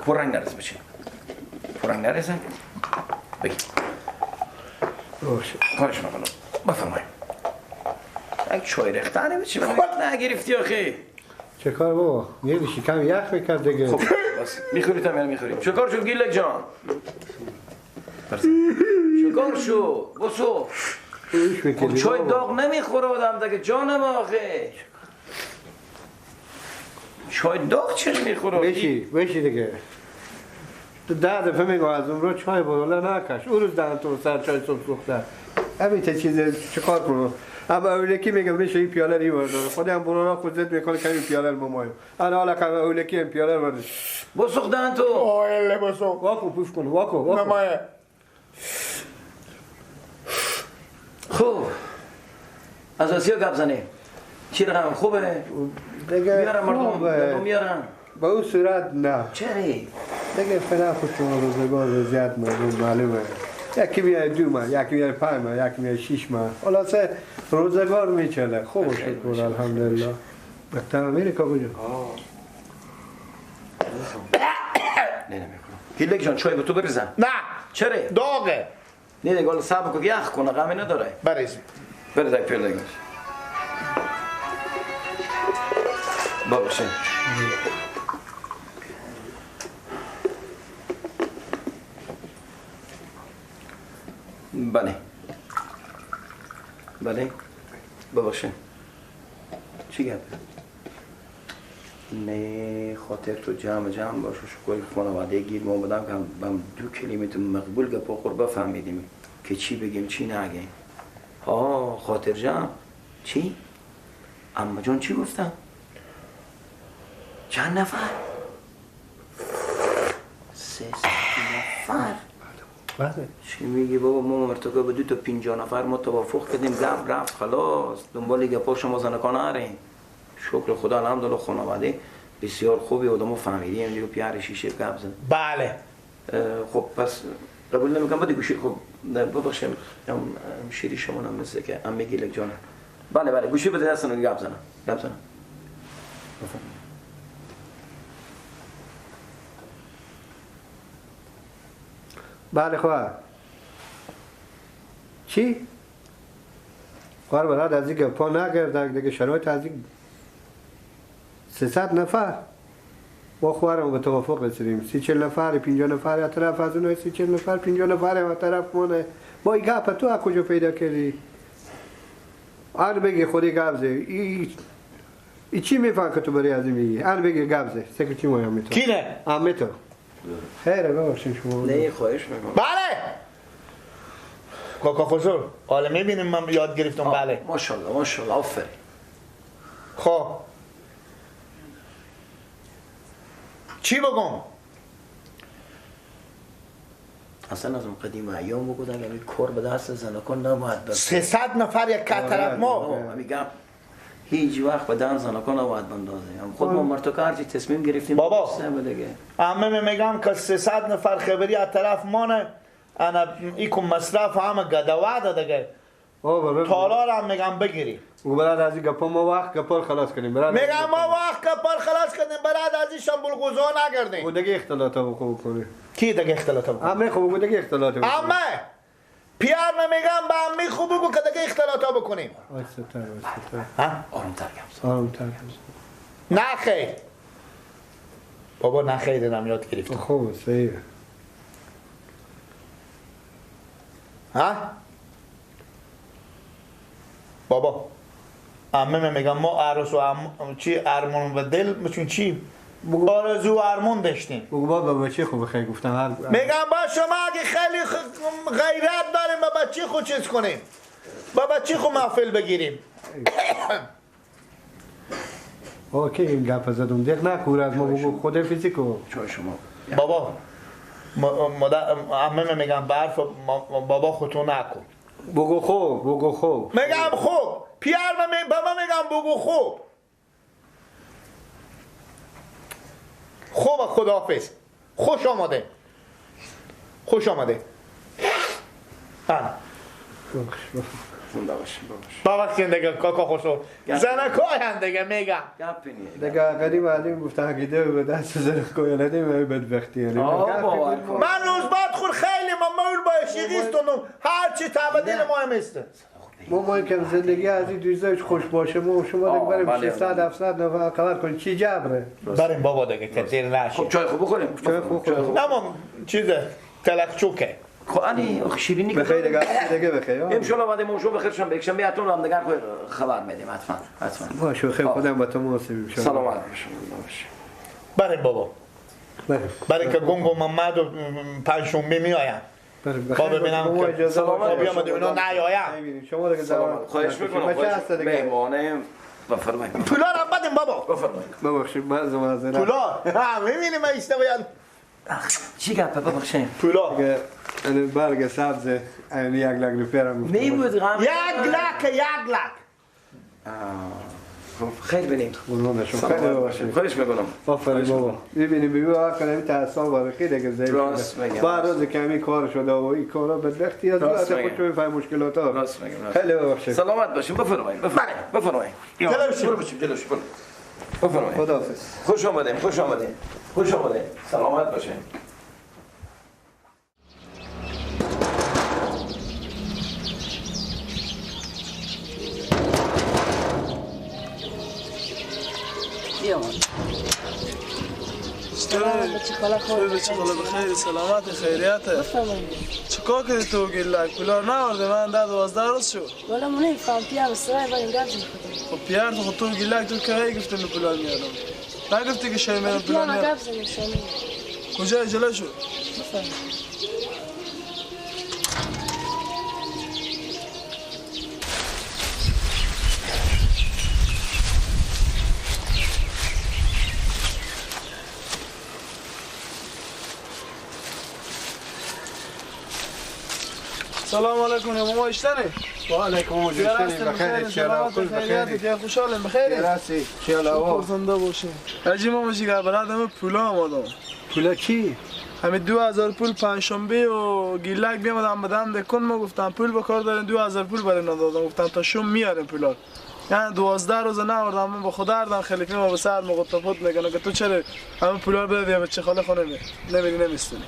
پررنگ نرس بچین. پررنگ نرسن. بگی. باشه. خواهش میکنم. بفرمایید. یک چای ریختنه بچی نگرفتی آخه. چه کار بابا؟ یه شکم یخ بکرد دیگه. خب بس میخورید هم میخورید. چه کار شد گیلک جان؟ چه کار شد؟ بسو. خب چای داغ نمیخوره آدم دیگه جانم آخه. چای داغ چه میخوره؟ بشی دیگه. تو 10 دفعه میگو از اون رو چای بالا نکش. اون روز دهن تو سر چای صبح سوخته. همین تا چیز چه کار کنم؟ اما اولکی میگم میشه این پیاله ری برداره. خودم برورا خودت میکنه که این پیاله رو ممایم. انا حالا که اولکی این پیاله برده. بسوخ دهن تو. اوه بسو. واکو پوف کن واکو. نمایه. خوب. از آسیا گپ زنی. چی رقم خوبه؟ دیگه میارم مردم میارم. با اون صورت نه. چری؟ دیگه فنا خودتون روزگار زیاد معلومه. یکی میاد 2 ماه، یکی میاد 5 ماه، یکی میاد 6 ماه. خلاصه روزگار میچله. خوب شکر الحمدلله. بهتر امریکا کجا؟ نه نمیخورم. گیلک جان چای به تو بریزم. نه. چرا؟ داغه. نه دیگه صبر کن یخ کنه غمی نداره. بریز. بریز یک پیاله دیگه. باشه. بله. بله. ببخشید. چی گپ؟ نه خاطر تو جمع باشه شکر خانواده گیر ما بودم که هم 2 کلمه مقبول گپ آخر بفهمیدیم که چی بگیم چی نگیم. خاطر جمع چی؟ اما جان چی گفتم؟ چند نفر؟ 3 نفر. بله. چی میگی بابا ما مرتکب به 2 تا 50 نفر ما توافق کردیم گپ رفت خلاص دنبال گپا شما زنکان نرین. شکر خدا الحمدلله خانواده بسیار خوبی آدمو فهمیدیم دیگه پیار شیشه گپ زدن. بله. خب پس قبول نمیکنم بعد گوشی خب ببخشید شیری شما هم مثل که عمه گیلک جان. بله گوشی بده دستن گپ زنم. بله خواه چی؟ خواه براد از این گپا نگردن دیگه شرایط از این 300 نفر با خوارم به توافق رسیدیم 30-40 نفر 50 نفر یا طرف از اونهای 30-40 نفر 50 نفر و طرف مونه با این گپ تو از کجا پیدا کردی؟ آن بگی خودی گپ زه ای چی میفهم که تو بری از این میگی؟ آن بگی گپ زه سکر چی مایم تو؟ کی نه؟ آمه تو خیره ببخشید شما نه خواهش میکنم. بله. کاکا خسرو حالا میبینیم من یاد گرفتم. بله ماشاءالله آفرین. خب چی بگم؟ اصلا از اون قدیم ایام بگو اگر این کار به دست زنکان نباید بس 300 نفر یک طرف ما میگم هیچ وقت به دست زنکان نباید بندازیم. خود ما مرتکب هرچی تصمیم گرفتیم بابا دیگه. همه میگم که 300 نفر خبری از طرف ما نه انا ایکو مصرف همه گدواده دیگه. تالار هم میگم بگیری. براد از این گپا ما وقت گپا خلاص کنیم. میگم ما وقت گپا خلاص کنیم براد از این شنبول گوزا نگردیم. و دیگه اختلاطا خوب کنیم. کی دیگه اختلاطا بکنه؟ همه خوب دیگه اختلاطا بکنیم. همه پیار نمیگم با همه خوب بگو که دیگه اختلاطا بکنیم. آرام‌تر گپ آرام‌تر. نه خیر. بابا نه خیر دارم یاد گرفتم. خوب صحیح. ها؟ بابا عمه میگم ما عروس و چی ارمان و دل میشون چی آرزو و ارمان داشتیم. بگو با بچه خوب خیلی گفتم. میگم با شما اگه خیلی غیرت داریم با بچه خود چیز کنیم با بچه خود محفل بگیریم. اوکی این گپ زدم دیگه نکور از ما بگو خود فیزیکو چای شما. بابا عمه میگم برف بابا خودتو نکن. بگو خوب. میگم خوب. پیار بابا میگم بگو خوب. خوب خداحافظ. خوش آمده. زنده باشی بابا دیگه کاکا خوشو زنکای هم دیگه میگم گپ نیست دیگه قدیم علیم گفت عقیده به دست زنکای ندیم و بدبختی یعنی باور کن من روز بعد خور خیلی ممول با شیغیستونم هر چی تبدیل مهم است ما که زندگی از این دویزایش خوش باشه ما شما دیگه بریم 600-700 نفر خبر کنیم چی جبره بریم بابا دیگه کتیر نشی خب چای خوب بخوریم چای خوب نمام چیزه تلقچوکه خب انی شیرینی بخیر دیگه بخیر امشالا بعد موشو بخیرشم بکشم بیاتون هم دیگر خبر میدیم حتما باشه خیلی خودم با تو موسیم شد سلامت باشم بریم بابا برای که گنگ و محمد و پنجشنبه می آیم با ببینم که سلامت بیام اونا نیایم شما دیگه سلامت خواهش میکنم مهمانه بفرمایید پولار هم بدیم بابا بفرمایید ببخشید معذرت پولار میبینیم من ایسته باید چی گپه ببخشید پولار برگ سبز این 1 لک روپیه را گفتم میبود غم 1 لک خیلی بینیم قربان شما خیلی ببخشید خواهش میکنم آفرین بابا میبینیم بیبی آقا نمی تحصیل بارخی دیگه ضعیف شده با روز کمی کار شده و این کارا بدبختی از دولت خود چون فهم مشکلات ها خیلی ببخشید سلامت باشیم بفرمایید بفرمایید برو بچیم جلوش برو بفرمایید خداحافظ خوش آمدین سلامت باشین بخیر سلامت خیریته چیکار کردی تو گیلک پولار نورده من 12 روز شد والا من نمیفهم پیام سرای بریم گپ می‌کنیم خب پیار تو گیلک تو کی گفتی من پولار میارم نگفتی که شاید من پولار پیام میارم گپ زنیم کجا جلو شد بفهم سلام علیکم یا ماما اشتنی و علیکم السلام بخیر ان کل بخیر خوشحالم بخیر راسی چلا زنده باشین حاجی ماما جیگر برادرم پولا آمدم پولا کی 2000 پول پنجشنبه و گیلک بیامدم بدم دکن ما گفتم پول به کار دارین 2000 پول برای ندادم گفتم تا شوم میاریم پولا یعنی 12 روز نوردم من با خدا اردم خلیفه ما به سر مقطفات میگن که تو چرا همه پولا بده یا بچه خاله خونه نمیری نمیستونی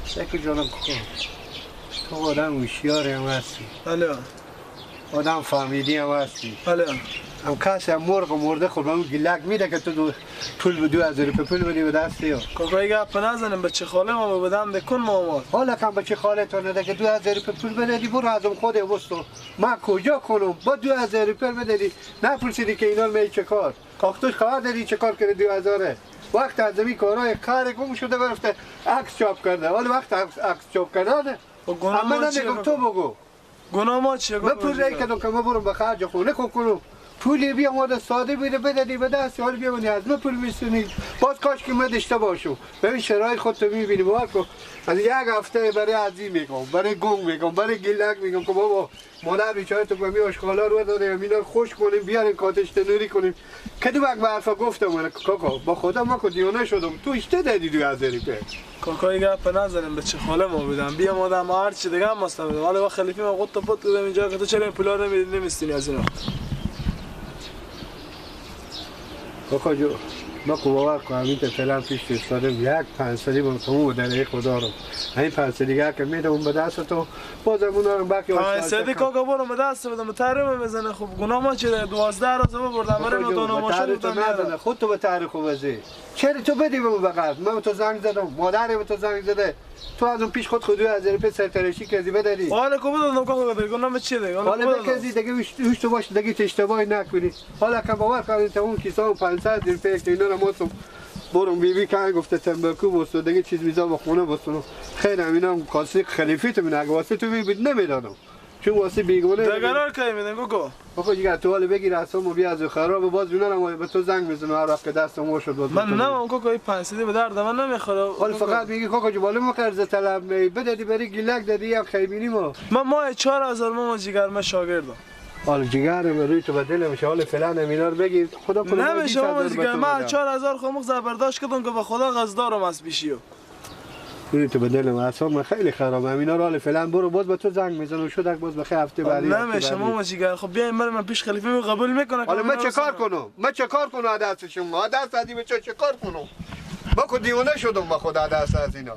شکل جانم کن تو آدم هوشیاری هم هستی بله آدم فهمیدی هم هستی بله هم کسی هم مرغ مرده خود به اون گیلک میده که تو پول به 2000 روپیه پول بدی به دستی یا کاکایی گپ نزنیم بچه خاله ما بدم دکن ماما حالا کم بچه خاله تو نده که 2000 روپیه پول بدی برو ازم خود بستو من کجا کنم با 2000 روپیه بدی نپرسیدی که اینا می چه کار کاختوش خواهد دادی چه کار کرده 2000 وقت از این کارهای کار گم شده برفته عکس چاپ کرده حالا وقت عکس چاپ کرده اما نمیگم تو بگو گناه ما چیه؟ من پول رای کردم که من برم به خرج خونه کنم پولی بیا ماده ساده بیده بدهدی به دست حال بیا منی از من پول میسونی باز کاش که من داشته باشم ببین شرایط خودتو میبینی باور کن از 1 هفته برای عزی میگم برای گنگ میگم برای گیلک میگم که بابا مادر بیچاره تو به می آشغالا رو دادیم اینا خوش کنیم بیاریم کاتش تنوری کنیم که دو وقت به حرفا گفتم من کاکا با خدا ما که دیونه شدم تو اشته دادی 2000 روپیه کاکایی گپ نزنیم بچه خاله ما بدم بیا مادم هر چی دیگه هم مستم بدم حالا با خلیفه ما قط پات دادم اینجا که تو چرا این پولا نمیستینی از اینا کاکا جو ما که باور کنم این فعلا پیش ایستادم 1 پنسلی با تموم در خدا رو این پنسلی که میدم به دست تو بازم اونا رو باقی پنسلی کاکا برو به دست بدم تحریم میزنه خب گناه ما چیه 12 روز بردم برای ما دو ماشین بودم خود تو به تاریخ وزی چرا تو بدی به فقط من تو زنگ زدم مادر به تو زنگ زده تو از اون پیش خود 2000 روپیه سرترشی کردی بدی حالا کو بدم کاکا بدی گناه چیه دیگه حالا بکزی دیگه هوش تو باش دیگه اشتباهی نکنی حالا که باور کن تا اون کیسه 500 روپیه که اینا رو ماتم برم بی که گفته تنباکو بستو دیگه چیز میذارم با خونه بستو خیلی همینا کاسه خلیفه تو میگه واسه تو میبید نمیدادم چون واسه بیگونه دگرار کی میدن گوگو آقا دیگه تو حالا بگیر اصلا بیا از خراب باز اینا رو به تو زنگ میزنه هر وقت دستم وا شد من نه اون کوکو 500 به درد من نمیخوره حالا فقط میگی کوکو جو بالا ما قرض طلب می بدی بری گیلک دادی یا خیبینی ما 4000 ما جیگر ما شاگردم حالا جیگر روی تو بدل میشه حالا فعلا همینا رو بگیر خدا کنه نمیشه ما جیگر ما 4000 خمخ زبرداشت کردم که به خدا قصدارم از پیشیو میری تو به دلم اعصاب من خیلی خرابه. اینا رو فعلا برو باز به تو زنگ میزنم شدک باز بخیر هفته بعدی. نمیشه ماما جیگر. خب بیاین بریم من پیش خلیفه می قبول میکنه. حالا من چه کار کنم؟ من چه کار کنم دست شما؟ دست از این چه کار کنم؟ با کو دیوانه شدم با خدا دست از اینا.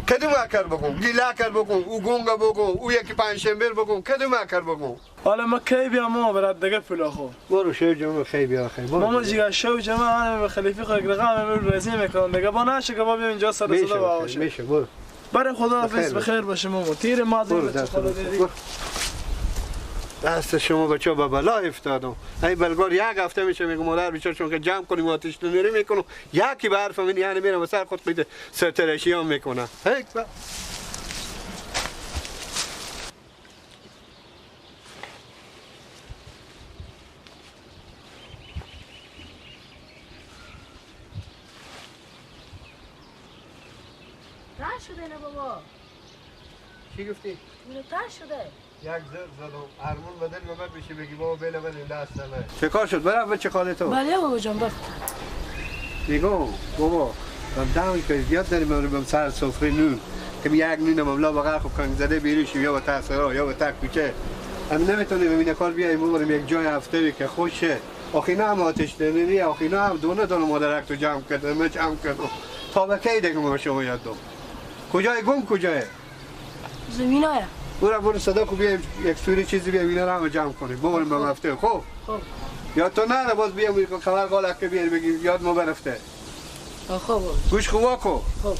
کدوم کار بگم؟ گیلا کار بگم؟ او گونگا بگم؟ او یکی پنجشنبه بگم؟ کدوم کار بگم؟ حالا ما کی بیام ماما برات دیگه پولا خو. برو شو جمع خیلی بیا خیلی. ماما جیگر شو جمع خلیفه خو رقم رزی میکنم دیگه با نشه که با بیام اینجا سر صدا باشه. میشه برو. برای خدا حافظ بخیر باشه ماما. تیر مازی خدا دیدی. دست شما بچه با بلا افتادم. ای بلگار یک هفته میشه میگم مادر بیچاره چون که جمع کنیم آتش نمیری میکنم یکی به حرف من یعنی میرم سر خود پیده سرترشی هم میکنم. هیچ تر شده نه بابا. چی گفتی؟ اینو تر شده. یک زر زدم ارمون بدل مبر بشی بگی بابا بله این دست نه چه کار شد برای چه کاره تو؟ بله بابا جان بفت میگم بابا دامی که زیاد داریم من سر سفره نون که یک نون مبلا بغل خب کنگ زده بیروش یا با تاسرا یا با تک کوچه همین نمیتونیم این کار بیایم بریم یک جای هفته که خوشه آخینا هم آتش نمیری آخینا هم دونه مادرک تو جمع کردم من جمع کردم تا به کی دیگه ما شما یاد دم کجای گم کجای زمینایا برو صدا کو بیایم یک سوری چیزی بیایم اینا رو هم جمع کنیم بریم به هفته خب یاد تو نه باز بیام خبر قالک که بیایم بگیم یاد ما برفته خب گوش خواه کو خب